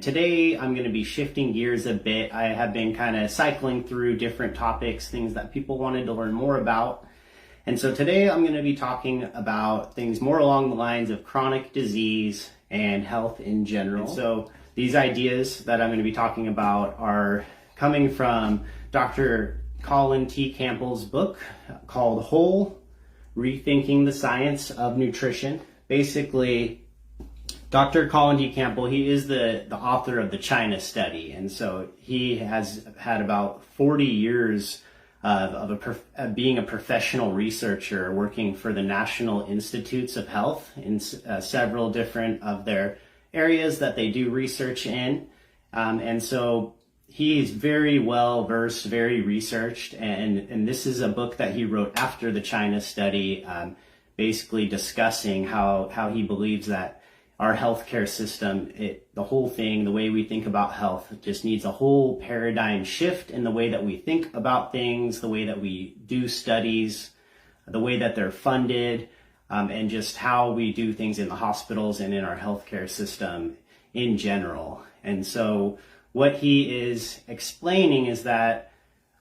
Today, I'm going to be shifting gears a bit. I have been kind of cycling through different topics, things that people wanted to learn more about. And so today I'm going to be talking about things more along the lines of chronic disease and health in general. And so these ideas that I'm going to be talking about are coming from Dr. Colin T. Campbell's book called Rethinking the Science of Nutrition. Basically, Dr. Colin T. Campbell, he is the author of the China study, and so he has had about 40 years of being a professional researcher working for the National Institutes of Health in several different of their areas that they do research in. And so he's very well versed, very researched, and this is a book that he wrote after the China study, basically discussing how he believes that our healthcare system, the whole thing, the way we think about health, just needs a whole paradigm shift in the way that we think about things, the way that we do studies, the way that they're funded, and just how we do things in the hospitals and in our healthcare system in general. And so what he is explaining is that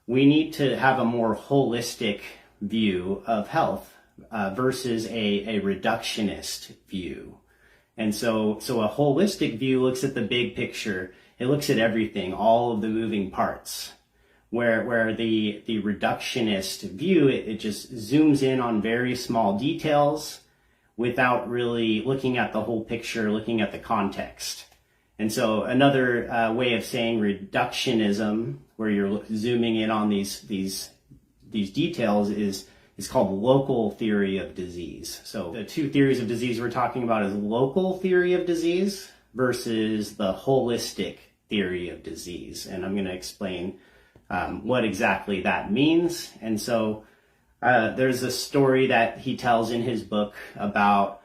we need to have a more holistic view of health versus a reductionist view. And so a holistic view looks at the big picture. It looks at everything, all of the moving parts. Where the reductionist view, it just zooms in on very small details without really looking at the whole picture, looking at the context. And so another way of saying reductionism, where you're zooming in on these details, is called local theory of disease. So the two theories of disease we're talking about is local theory of disease versus the holistic theory of disease. And I'm going to explain what exactly that means. And so there's a story that he tells in his book about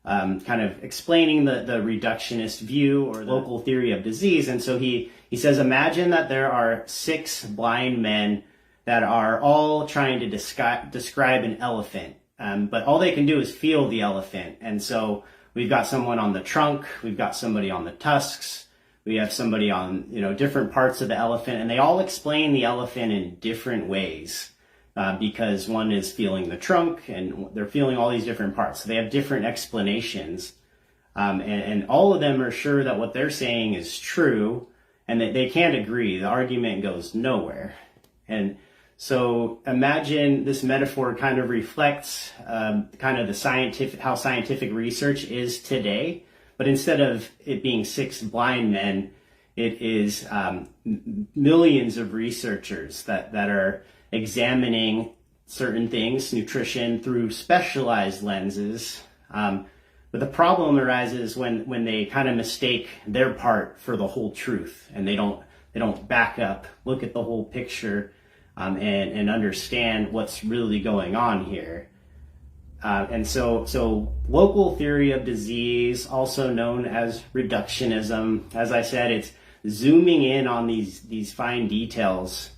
kind of explaining the reductionist view or the local theory of disease. And so he says, imagine that there are 6 blind men that are all trying to describe an elephant, but all they can do is feel the elephant. And so we've got someone on the trunk, we've got somebody on the tusks, we have somebody on different parts of the elephant, and they all explain the elephant in different ways because one is feeling the trunk and they're feeling all these different parts. So they have different explanations, and all of them are sure that what they're saying is true, and that they can't agree. The argument goes nowhere. And so imagine this metaphor kind of reflects kind of how scientific research is today, but instead of it being 6 blind men, it is millions of researchers that are examining certain things, nutrition, through specialized lenses. But the problem arises when they kind of mistake their part for the whole truth, and they don't back up, look at the whole picture, and understand what's really going on here. And so local theory of disease, also known as reductionism, as I said, it's zooming in on these fine details,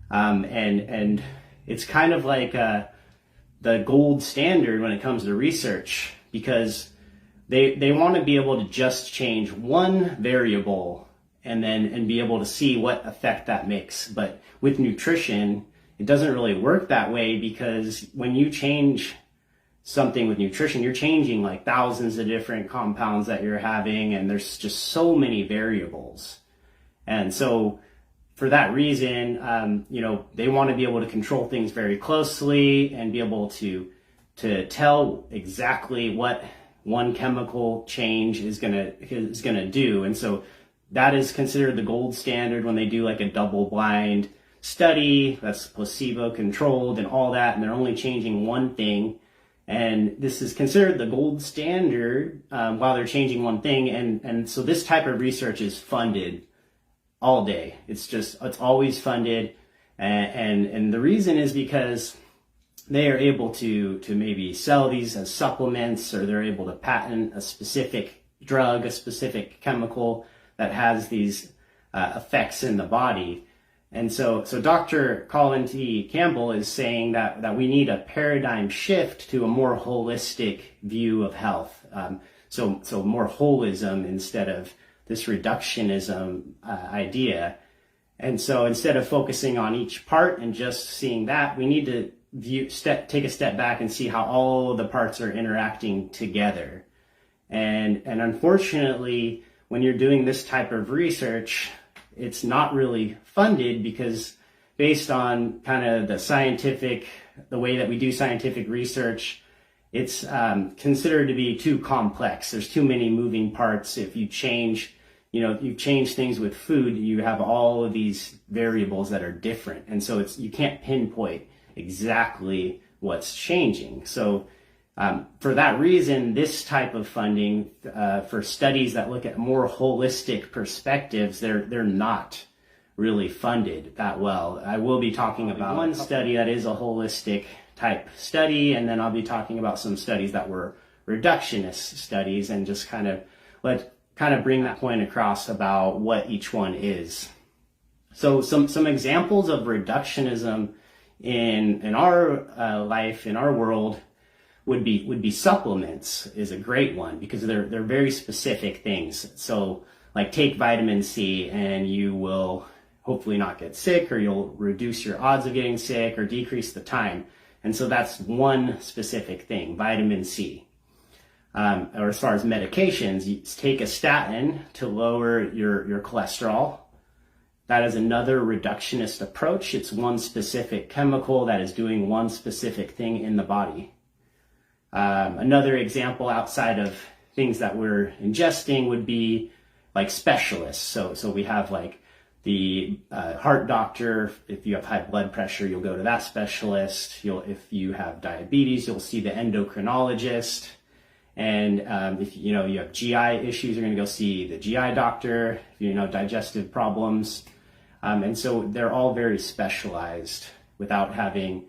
and it's kind of like the gold standard when it comes to research, because they want to be able to just change one variable and be able to see what effect that makes. But with nutrition, it doesn't really work that way, because when you change something with nutrition, you're changing like thousands of different compounds that you're having, and there's just so many variables. And so for that reason, they want to be able to control things very closely and be able to tell exactly what one chemical change is gonna do. And so that is considered the gold standard when they do like a double-blind study that's placebo-controlled and all that, and they're only changing one thing. And this is considered the gold standard while they're changing one thing. And so this type of research is funded all day. It's always funded. And the reason is because they are able to maybe sell these as supplements, or they're able to patent a specific drug, a specific chemical that has these effects in the body. And so Dr. Colin T. Campbell is saying that we need a paradigm shift to a more holistic view of health. So more holism instead of this reductionism idea. And so instead of focusing on each part and just seeing that, we need to take a step back and see how all of the parts are interacting together. And unfortunately, when you're doing this type of research, it's not really funded, because based on kind of the way that we do scientific research, it's considered to be too complex. There's too many moving parts. If you change things with food, you have all of these variables that are different. And so you can't pinpoint exactly what's changing. So for that reason, this type of funding for studies that look at more holistic perspectives, they're not really funded that well. I will be talking about one study that is a holistic type study, and then I'll be talking about some studies that were reductionist studies, and just kind of bring that point across about what each one is. So some examples of reductionism in our life, in our world, would be supplements is a great one, because they're very specific things. So like take vitamin C and you will hopefully not get sick, or you'll reduce your odds of getting sick or decrease the time. And so that's one specific thing, vitamin C. Or as far as medications, you take a statin to lower your cholesterol. That is another reductionist approach. It's one specific chemical that is doing one specific thing in the body. Another example outside of things that we're ingesting would be like specialists. So we have like the heart doctor. If you have high blood pressure, you'll go to that specialist. If you have diabetes, you'll see the endocrinologist. And if you have GI issues, you're going to go see the GI doctor. If you know digestive problems, and so they're all very specialized without having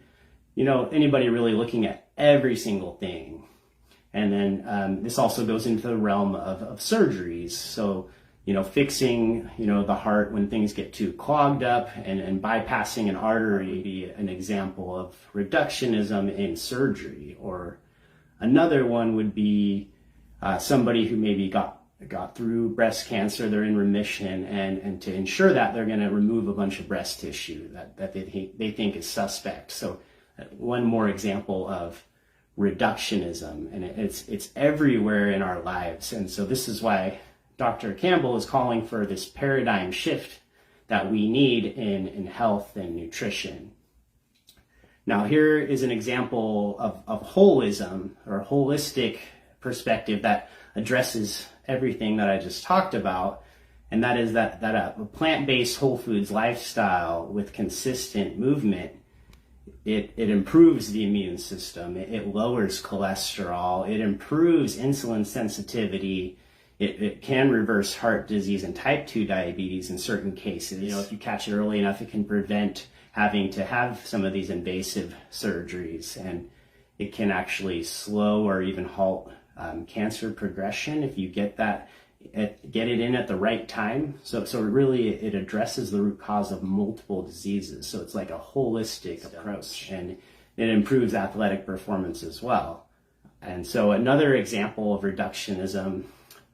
anybody really looking at every single thing. And then this also goes into the realm of surgeries. So fixing the heart when things get too clogged up, and bypassing an artery would be an example of reductionism in surgery. Or another one would be somebody who maybe got through breast cancer, they're in remission, and to ensure that, they're going to remove a bunch of breast tissue that they think is suspect. So one more example of reductionism, and it's everywhere in our lives. And so this is why Dr. Campbell is calling for this paradigm shift that we need in health and nutrition. Now, here is an example of holism, or a holistic perspective that addresses everything that I just talked about. And that is that a plant-based whole foods lifestyle with consistent movement, it improves the immune system, it lowers cholesterol, it improves insulin sensitivity, it can reverse heart disease and type 2 diabetes in certain cases. If you catch it early enough, it can prevent having to have some of these invasive surgeries, and it can actually slow or even halt cancer progression if you get it in at the right time. So really it addresses the root cause of multiple diseases. So it's like a holistic approach, and it improves athletic performance as well. And so another example of reductionism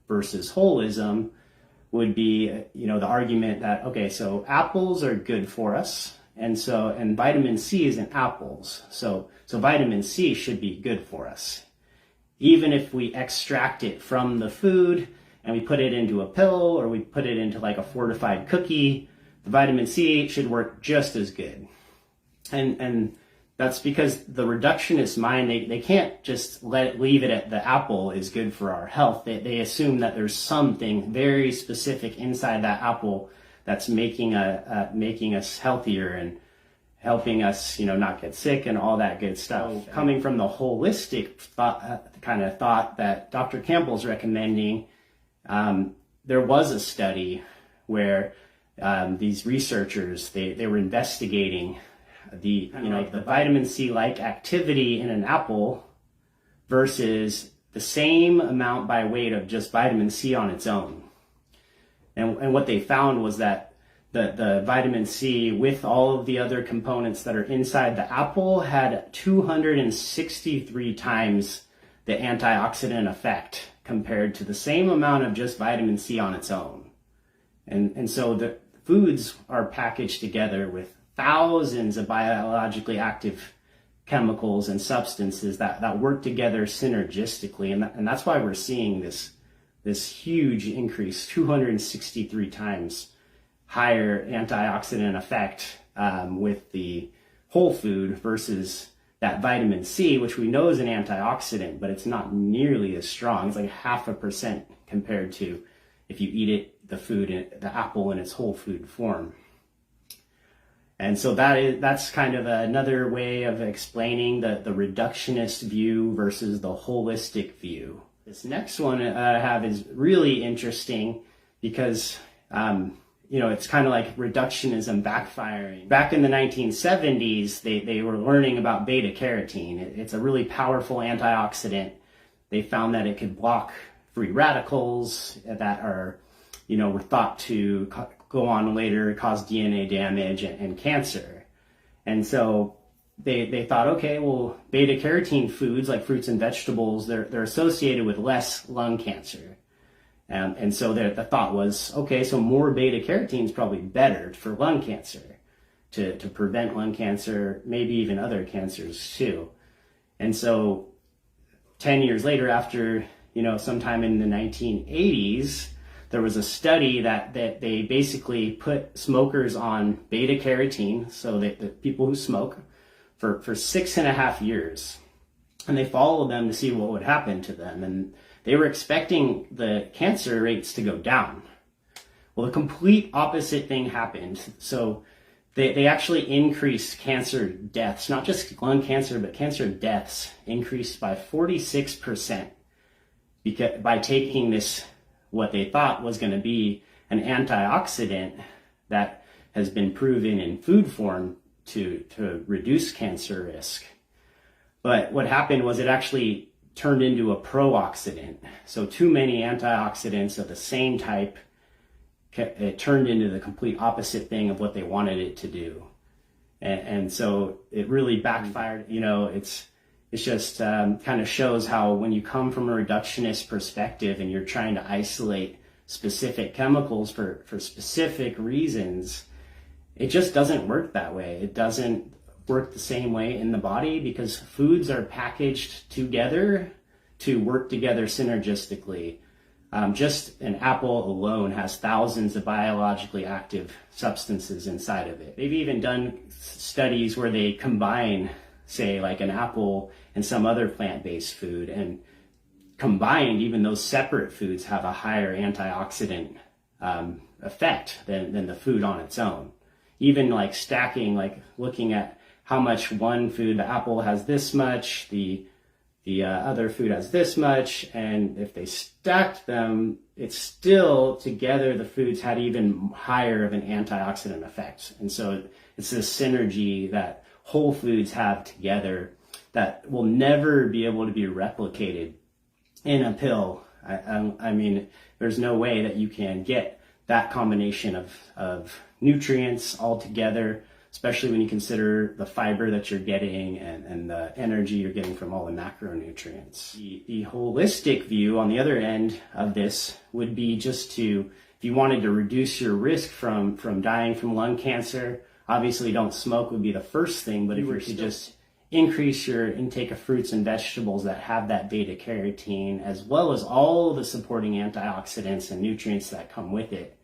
versus holism would be, the argument that, okay, so apples are good for us, and vitamin C is in apples. So vitamin C should be good for us. Even if we extract it from the food and we put it into a pill, or we put it into like a fortified cookie, the vitamin C should work just as good. And that's because the reductionist mind, they can't just leave it at the apple is good for our health. They assume that there's something very specific inside that apple that's making us healthier and helping us, not get sick and all that good stuff. So, coming from the holistic kind of thought that Dr. Campbell's recommending, there was a study where these researchers, they were investigating the vitamin C-like activity in an apple versus the same amount by weight of just vitamin C on its own. And what they found was that the vitamin C with all of the other components that are inside the apple had 263 times the antioxidant effect compared to the same amount of just vitamin C on its own. And so the foods are packaged together with thousands of biologically active chemicals and substances that work together synergistically. And that's why we're seeing this huge increase, 263 times higher antioxidant effect with the whole food versus that vitamin C, which we know is an antioxidant, but it's not nearly as strong. It's like 0.5% compared to if you eat it, the apple in its whole food form. And so that's kind of another way of explaining the reductionist view versus the holistic view. This next one I have is really interesting because it's kind of like reductionism backfiring. Back in the 1970s, they were learning about beta carotene. It's a really powerful antioxidant. They found that it could block free radicals that were thought to go on later, cause DNA damage and cancer. And so they thought, okay, well, beta carotene foods like fruits and vegetables, they're associated with less lung cancer. And so the thought was, okay, so more beta carotene is probably better for lung cancer, to prevent lung cancer, maybe even other cancers too. And so 10 years later, after, sometime in the 1980s, there was a study that they basically put smokers on beta carotene, so that the people who smoke, for 6.5 years. And they followed them to see what would happen to them. And they were expecting the cancer rates to go down. Well, the complete opposite thing happened. So they actually increased cancer deaths, not just lung cancer, but cancer deaths increased by 46% by taking this, what they thought was going to be an antioxidant that has been proven in food form to reduce cancer risk. But what happened was it actually turned into a pro-oxidant. So too many antioxidants of the same type, it turned into the complete opposite thing of what they wanted it to do. And so it really backfired. It's just kind of shows how when you come from a reductionist perspective and you're trying to isolate specific chemicals for specific reasons, it just doesn't work that way. It doesn't work the same way in the body because foods are packaged together to work together synergistically. Just an apple alone has thousands of biologically active substances inside of it. They've even done studies where they combine, say, like an apple and some other plant-based food, and combined, even those separate foods have a higher antioxidant effect than the food on its own. Even like stacking, like looking at how much one food, the apple has this much, the other food has this much, and if they stacked them, it's still together the foods had even higher of an antioxidant effect. And so it's this synergy that whole foods have together that will never be able to be replicated in a pill. I mean, there's no way that you can get that combination of nutrients all together, especially when you consider the fiber that you're getting and the energy you're getting from all the macronutrients. The holistic view on the other end of this would be just if you wanted to reduce your risk from dying from lung cancer, obviously don't smoke would be the first thing, but if you were to just increase your intake of fruits and vegetables that have that beta carotene, as well as all the supporting antioxidants and nutrients that come with it,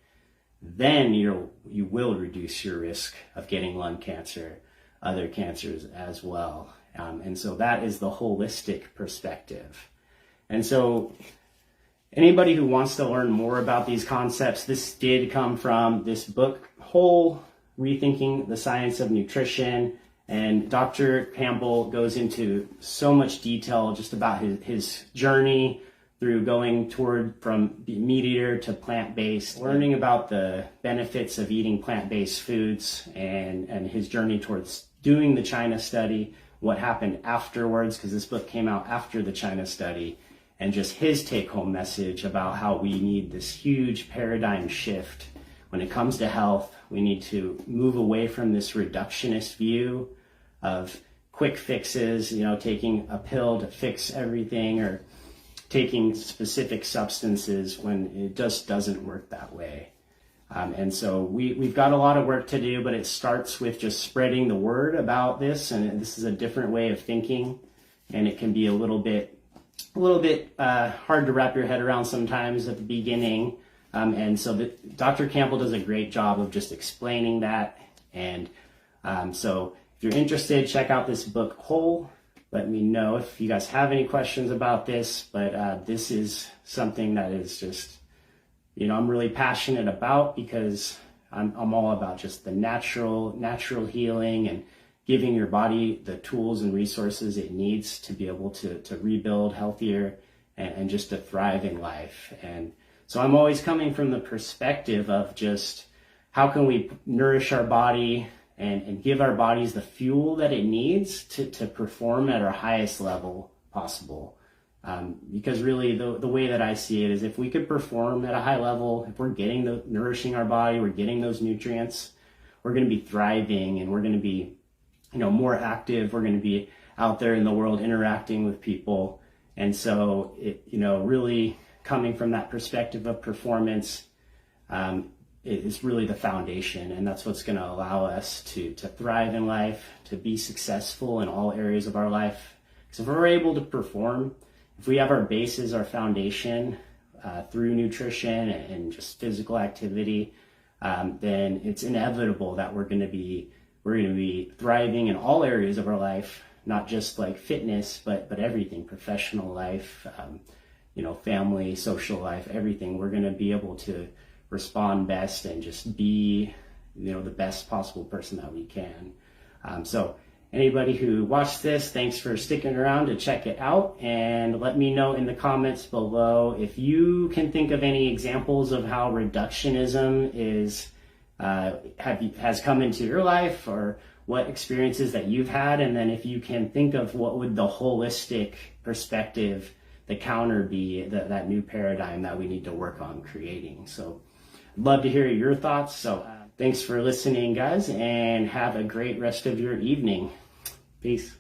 then you will reduce your risk of getting lung cancer, other cancers as well. And so that is the holistic perspective. And so anybody who wants to learn more about these concepts, this did come from this book, Rethinking the Science of Nutrition. And Dr. Campbell goes into so much detail just about his journey through going from meat eater to plant-based, learning about the benefits of eating plant-based foods and his journey towards doing the China study, what happened afterwards, because this book came out after the China study, and just his take-home message about how we need this huge paradigm shift when it comes to health. We need to move away from this reductionist view of quick fixes, taking a pill to fix everything, or taking specific substances when it just doesn't work that way. And so we've got a lot of work to do, but it starts with just spreading the word about this. And this is a different way of thinking, and it can be a little bit hard to wrap your head around sometimes at the beginning. And so Dr. Campbell does a great job of just explaining that. And so if you're interested, check out this book whole. Let me know if you guys have any questions about this. But this is something that is just, I'm really passionate about, because I'm all about just the natural healing and giving your body the tools and resources it needs to be able to rebuild healthier and just to thrive in life. And so I'm always coming from the perspective of just how can we nourish our body and give our bodies the fuel that it needs to perform at our highest level possible. Because really the way that I see it is, if we could perform at a high level, if we're nourishing our body, we're getting those nutrients, we're going to be thriving, and we're going to be, more active. We're going to be out there in the world interacting with people. And so it, really coming from that perspective of performance, is really the foundation, and that's what's going to allow us to thrive in life, to be successful in all areas of our life. Because if we're able to perform, if we have our bases, our foundation through nutrition and just physical activity, then it's inevitable that we're going to be thriving in all areas of our life, not just like fitness, but everything, professional life, family, social life, everything. We're going to be able to respond best and just be, the best possible person that we can. So anybody who watched this, thanks for sticking around to check it out, and let me know in the comments below if you can think of any examples of how reductionism has come into your life, or what experiences that you've had, and then if you can think of what would the holistic perspective, the counter be, that new paradigm that we need to work on creating. So I'd love to hear your thoughts. So thanks for listening, guys, and have a great rest of your evening. Peace.